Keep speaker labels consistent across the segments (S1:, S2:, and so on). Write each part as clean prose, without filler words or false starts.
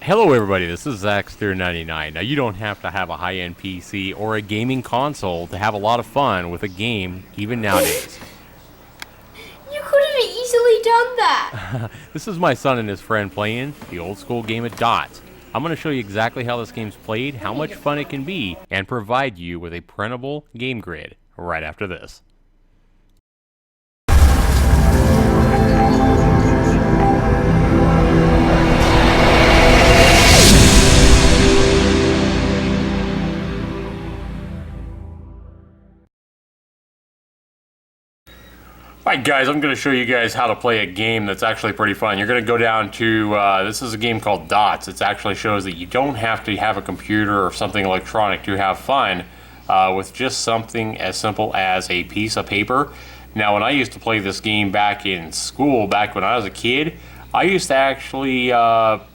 S1: Hello everybody, this is Zaxter99. Now you don't have to have a high-end PC or a gaming console to have a lot of fun with a game, even nowadays.
S2: You could have easily done that.
S1: This is my son and his friend playing the old school game of Dots. I'm going to show you exactly how this game's played, how much fun it can be, and provide you with a printable game grid right after this. Alright guys, I'm going to show you guys how to play a game that's actually pretty fun. You're going to go down to, this is a game called Dots. It actually shows that you don't have to have a computer or something electronic to have fun with just something as simple as a piece of paper. Now when I used to play this game back in school, back when I was a kid, I used to actually have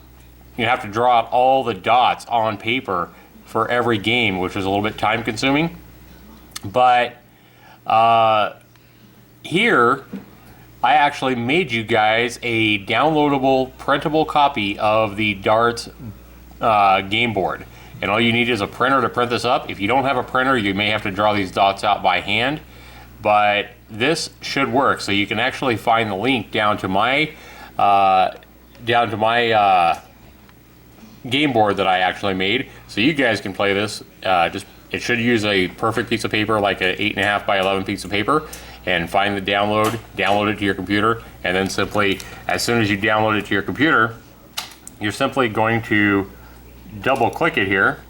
S1: to draw out all the dots on paper for every game, which was a little bit time consuming. But here, I actually made you guys a downloadable, printable copy of the Darts game board. And all you need is a printer to print this up. If you don't have a printer, you may have to draw these dots out by hand. But this should work. So you can actually find the link down to my game board that I actually made. So you guys can play this. It should use a perfect piece of paper, like an 8.5 by 11 piece of paper. And find the download it to your computer, and then simply, as soon as you download it to your computer, you're simply going to double click it here.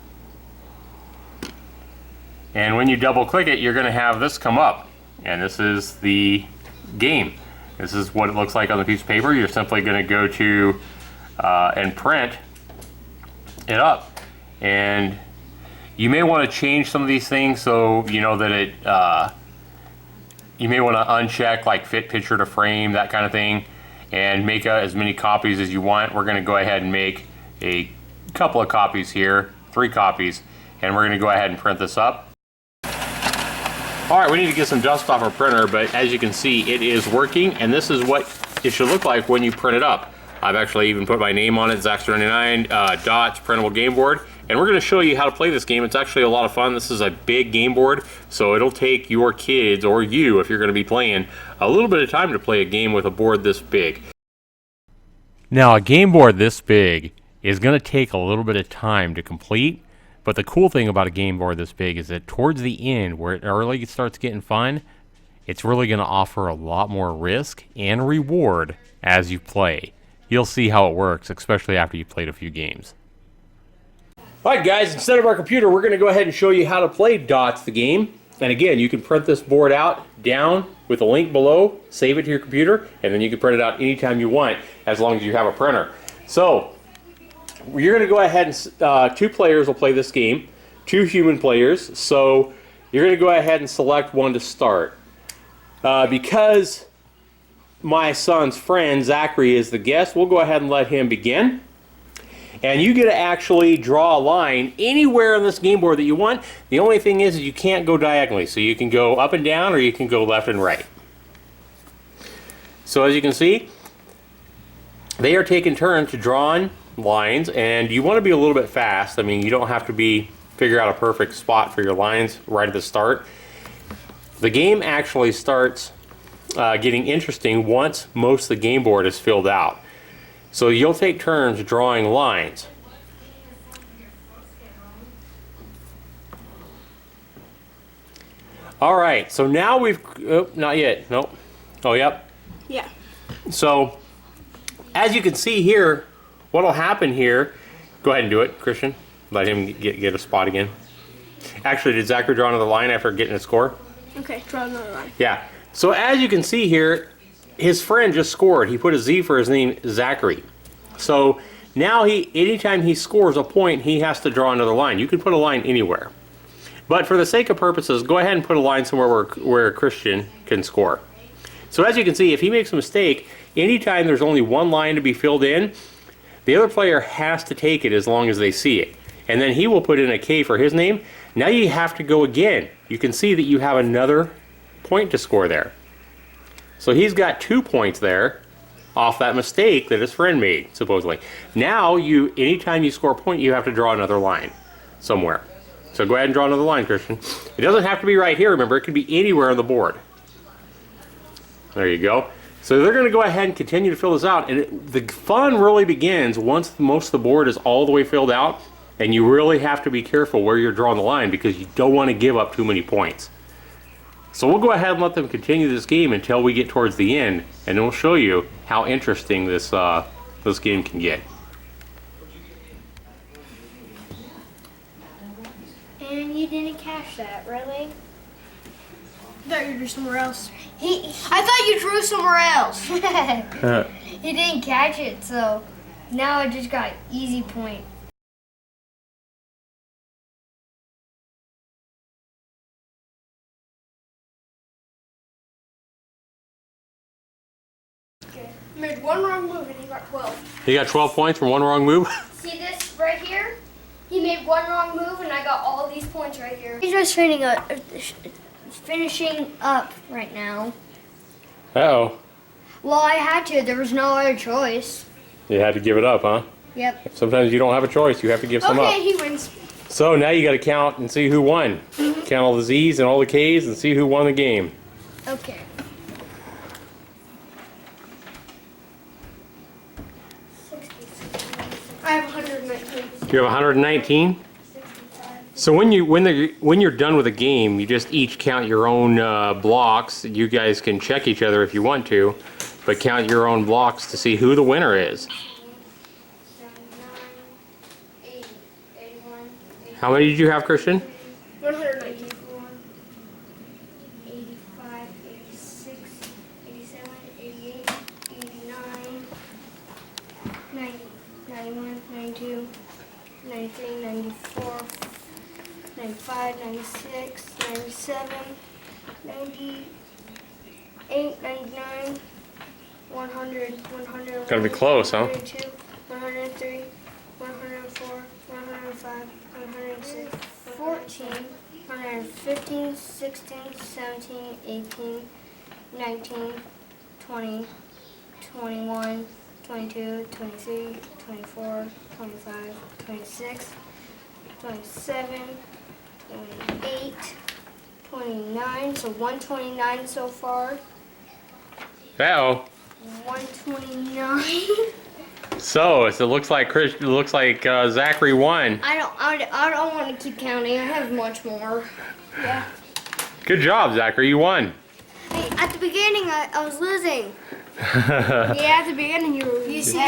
S1: And when you double click it, you're going to have this come up. And this is the game. This is what it looks like on the piece of paper. You're simply going to go to and print it up. And you may want to change some of these things so you know that it you may want to uncheck like fit picture to frame, that kind of thing, and make as many copies as you want. We're going to go ahead and make a couple of copies here, 3 copies, and we're going to go ahead and print this up. Alright, we need to get some dust off our printer, but as you can see, it is working, and this is what it should look like when you print it up. I've actually even put my name on it, Zaxter99, Dots, printable game board. And we're going to show you how to play this game. It's actually a lot of fun. This is a big game board, so it'll take your kids, or you, if you're going to be playing, a little bit of time to play a game with a board this big. Now, a game board this big is going to take a little bit of time to complete, but the cool thing about a game board this big is that towards the end, where it really starts getting fun, it's really going to offer a lot more risk and reward as you play. You'll see how it works, especially after you've played a few games. Alright guys, instead of our computer, we're going to go ahead and show you how to play Dots the game. And again, you can print this board out down with a link below, save it to your computer, and then you can print it out anytime you want, as long as you have a printer. So, you're going to go ahead and, 2 players will play this game, 2 human players, so you're going to go ahead and select one to start. Because my son's friend, Zachary, is the guest, we'll go ahead and let him begin. And you get to actually draw a line anywhere on this game board that you want. The only thing is you can't go diagonally. So you can go up and down, or you can go left and right. So as you can see, they are taking turns to draw lines, and you want to be a little bit fast. I mean, you don't have to figure out a perfect spot for your lines right at the start. The game actually starts getting interesting once most of the game board is filled out. So you'll take turns drawing lines. Alright, so now we've, oh, not yet, nope. Oh, yep.
S2: Yeah.
S1: So, as you can see here, what'll happen here, go ahead and do it, Christian. Let him get a spot again. Actually, did Zachary draw another line after getting a score?
S2: Okay, draw another line.
S1: Yeah. So as you can see here, his friend just scored. He put a Z for his name, Zachary. So now anytime he scores a point, he has to draw another line. You can put a line anywhere. But for the sake of purposes, go ahead and put a line somewhere where Christian can score. So as you can see, if he makes a mistake, anytime there's only one line to be filled in, the other player has to take it as long as they see it. And then he will put in a K for his name. Now you have to go again. You can see that you have another point to score there. So he's got 2 points there. off that mistake that his friend made, supposedly. Now, anytime you score a point, you have to draw another line somewhere. So go ahead and draw another line, Christian. It doesn't have to be right here, remember. It could be anywhere on the board. There you go. So they're going to go ahead and continue to fill this out. And the fun really begins once most of the board is all the way filled out. And you really have to be careful where you're drawing the line because you don't want to give up too many points. So we'll go ahead and let them continue this game until we get towards the end. And then we'll show you how interesting this game can get.
S2: And you didn't catch that, really?
S3: I thought you drew somewhere else.
S2: I thought you drew somewhere else. He didn't catch it, so now I just got easy point.
S3: You made one wrong move and he got 12.
S1: You got 12 points from one wrong move?
S2: See this right here? He made one wrong move and I got all these points right here. He's just finishing up right now.
S1: Uh-oh.
S2: Well, I had to. There was no other choice.
S1: You had to give it up, huh?
S2: Yep.
S1: Sometimes you don't have a choice. You have to give some up.
S3: Okay, he wins.
S1: So now you got to count and see who won. Count all the Z's and all the K's and see who won the game.
S2: Okay.
S3: I have 119.
S1: You have 119. So when you're done with a game, you just each count your own blocks. You guys can check each other if you want to, but count your own blocks to see who the winner is. How many did you have, Christian?
S3: 119.
S2: 85, 86, 87, 88, 89, 90, 91, 92, 93, 94, 95, 96, 97, 98, 99, 100, 101,
S1: Gotta be close, huh?
S2: 102, 103, 104, 105, 106, 14, 115, 16, 17, 18, 19, 20, 21, 22, 23, 24, 25, 26, 27, 28, 29, so 129 so far.
S1: Uh-oh.
S2: 129.
S1: So it looks like Zachary won.
S2: I don't want to keep counting. I have much more.
S3: Yeah.
S1: Good job, Zachary. You won.
S2: Hey, at the beginning, I was losing.
S3: Yeah, at the beginning you were.
S2: You see,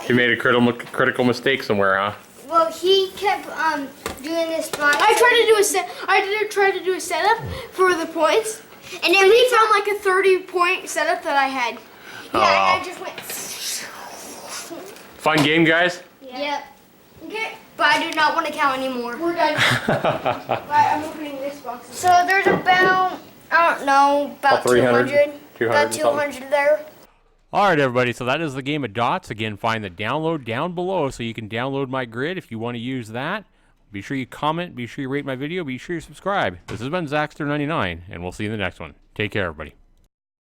S1: You made a critical mistake somewhere, huh?
S2: well, he kept doing this spot.
S3: I tried to do a setup for the points,
S2: and then
S3: he found like a 30-point setup that I had.
S2: yeah, and I just went.
S1: Fun game, guys?
S2: Yep. Okay. But I do not want to count anymore.
S3: We're done. I'm opening this box.
S2: So there's about, I don't know, about
S1: 300,
S2: 200. About 200 there.
S1: All right, everybody, so that is the game of dots. Again, find the download down below so you can download my grid if you want to use that. Be sure you comment, be sure you rate my video, be sure you subscribe. This has been Zaxter99, and we'll see you in the next one. Take care, everybody.